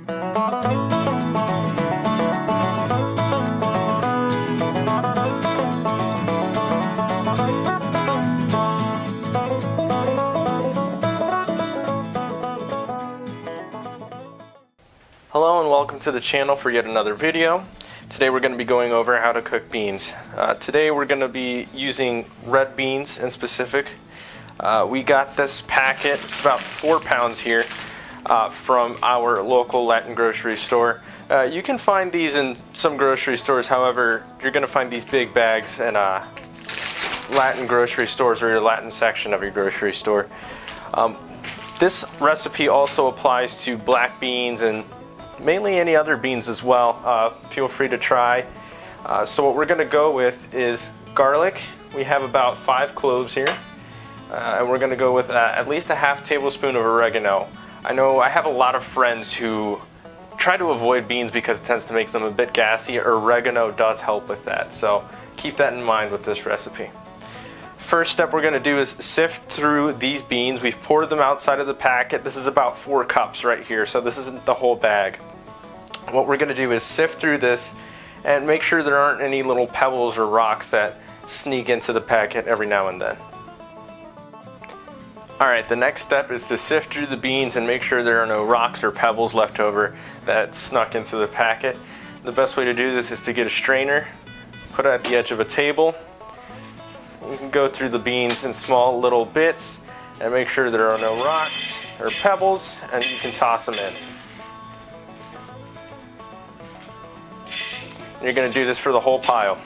Hello and welcome to the channel for yet another video. Today we're going to be going over how to cook beans. Today we're going to be using red beans in specific. We got this packet, it's about 4 pounds here, from our local Latin grocery store. You can find these in some grocery stores, however, you're going to find these big bags in Latin grocery stores or your Latin section of your grocery store. This recipe also applies to black beans and mainly any other beans as well. Feel free to try. So what we're going to go with is garlic. We have about 5 cloves here. And we're going to go with at least a half tablespoon of oregano. I know I have a lot of friends who try to avoid beans because it tends to make them a bit gassy. Oregano does help with that, so keep that in mind with this recipe. First step we're going to do is sift through these beans. We've poured them outside of the packet. This is about 4 cups right here, so this isn't the whole bag. What we're going to do is sift through this and make sure there aren't any little pebbles or rocks that sneak into the packet every now and then. Alright, the next step is to sift through the beans and make sure there are no rocks or pebbles left over that snuck into the packet. The best way to do this is to get a strainer, put it at the edge of a table. You can go through the beans in small little bits and make sure there are no rocks or pebbles, and you can toss them in. You're going to do this for the whole pile.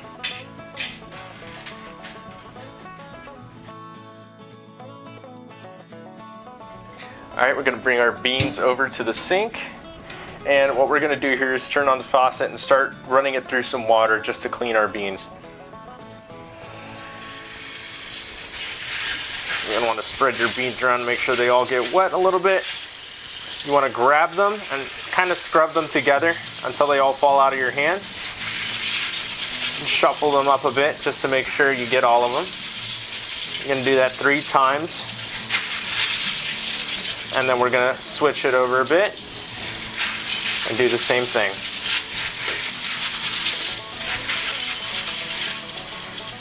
Alright, we're going to bring our beans over to the sink, and what we're going to do here is turn on the faucet and start running it through some water just to clean our beans. You're going to want to spread your beans around and make sure they all get wet a little bit. You want to grab them and kind of scrub them together until they all fall out of your hand. And shuffle them up a bit just to make sure you get all of them. You're going to do that 3 times. And then we're going to switch it over a bit and do the same thing.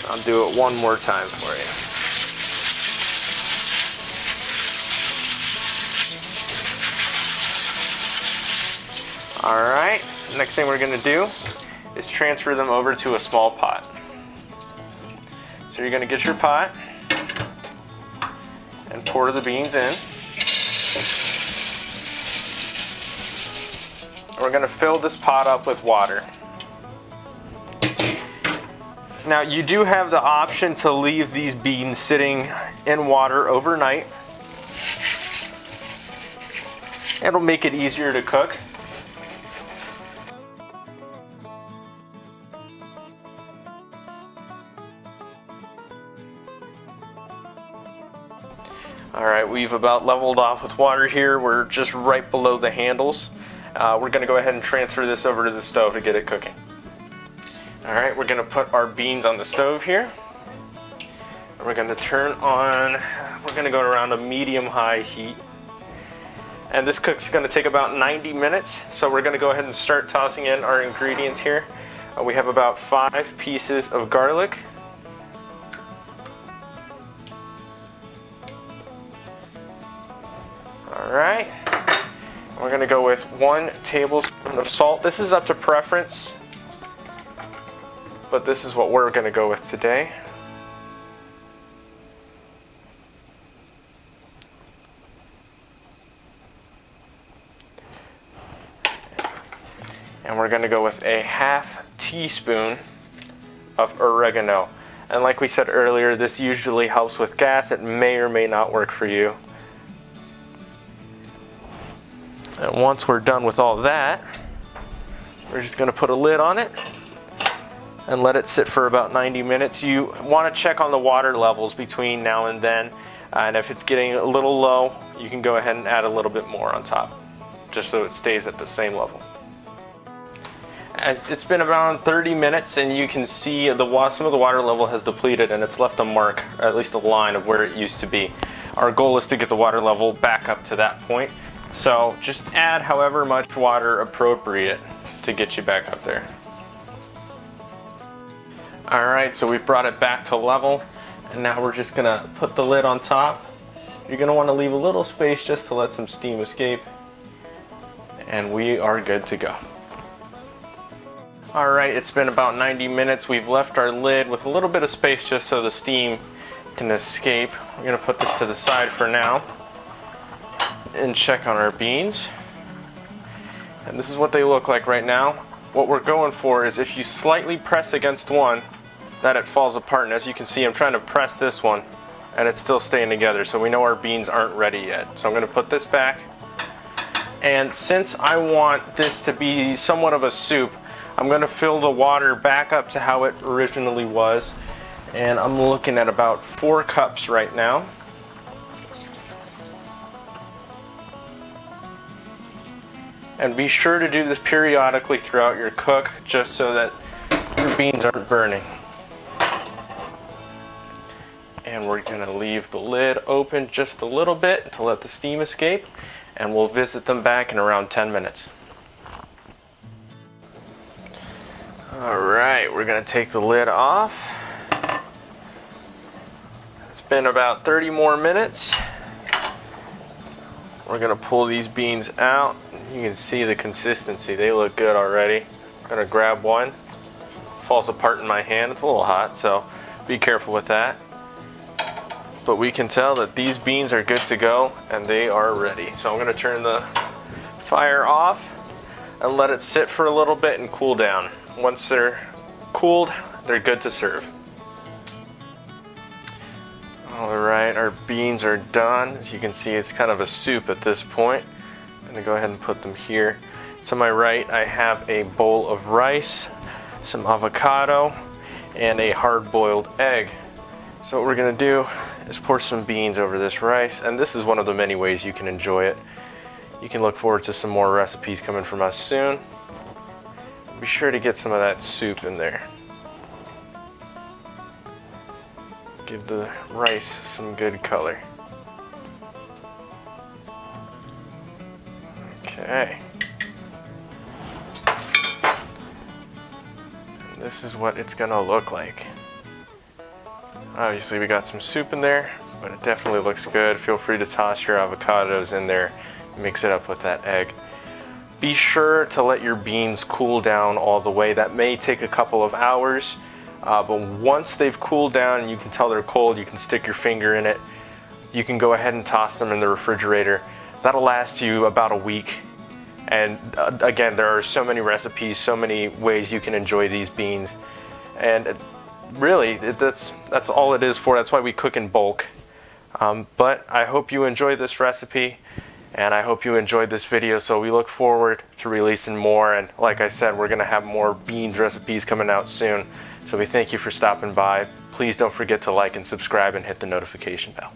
I'll do it one more time for you. Alright, next thing we're going to do is transfer them over to a small pot. So you're going to get your pot and pour the beans in. We're going to fill this pot up with water. Now you do have the option to leave these beans sitting in water overnight. It'll make it easier to cook. Alright, we've about leveled off with water here. We're just right below the handles. We're going to go ahead and transfer this over to the stove to get it cooking. Alright, we're going to put our beans on the stove here. We're going to turn on, we're going to go around a medium-high heat. And this cook's going to take about 90 minutes. So we're going to go ahead and start tossing in our ingredients here. We have about 5 pieces of garlic. Alright, we're going to go with 1 tablespoon of salt. This is up to preference, but this is what we're going to go with today. And we're going to go with a ½ teaspoon of oregano. And like we said earlier, this usually helps with gas. It may or may not work for you. And once we're done with all that, we're just going to put a lid on it and let it sit for about 90 minutes. You want to check on the water levels between now and then, and if it's getting a little low, you can go ahead and add a little bit more on top, just so it stays at the same level. As it's been around 30 minutes, and you can see some of the water level has depleted, and it's left a mark, or at least a line of where it used to be. Our goal is to get the water level back up to that point. So just add however much water appropriate to get you back up there. Alright, so we've brought it back to level, and now we're just gonna put the lid on top. You're gonna want to leave a little space just to let some steam escape, and we are good to go. Alright, it's been about 90 minutes. We've left our lid with a little bit of space just so the steam can escape. We're gonna put this to the side for now and check on our beans. And this is what they look like right now. What we're going for is if you slightly press against one, that it falls apart. And as you can see, I'm trying to press this one and it's still staying together, so we know our beans aren't ready yet. So I'm going to put this back, and since I want this to be somewhat of a soup, I'm going to fill the water back up to how it originally was, and I'm looking at about 4 cups right now. And be sure to do this periodically throughout your cook, just so that your beans aren't burning. And we're going to leave the lid open just a little bit to let the steam escape, and we'll visit them back in around 10 minutes. Alright, we're going to take the lid off. It's been about 30 more minutes. We're going to pull these beans out. You can see the consistency. They look good already. I'm going to grab one. Falls apart in my hand. It's a little hot, so be careful with that. But we can tell that these beans are good to go and they are ready. So I'm going to turn the fire off and let it sit for a little bit and cool down. Once they're cooled, they're good to serve. Alright, our beans are done. As you can see, it's kind of a soup at this point. I'm going to go ahead and put them here. To my right, I have a bowl of rice, some avocado, and a hard-boiled egg. So what we're going to do is pour some beans over this rice, and this is one of the many ways you can enjoy it. You can look forward to some more recipes coming from us soon. Be sure to get some of that soup in there. Give the rice some good color. Okay. And this is what it's gonna look like. Obviously we got some soup in there, but it definitely looks good. Feel free to toss your avocados in there, mix it up with that egg. Be sure to let your beans cool down all the way. That may take a couple of hours, but once they've cooled down and you can tell they're cold, you can stick your finger in it. You can go ahead and toss them in the refrigerator. That'll last you about a week. And again, there are so many recipes, so many ways you can enjoy these beans. And really, that's all it is for. That's why we cook in bulk. But I hope you enjoyed this recipe, and I hope you enjoyed this video. So we look forward to releasing more, and like I said, we're gonna have more beans recipes coming out soon. So we thank you for stopping by. Please don't forget to like and subscribe and hit the notification bell.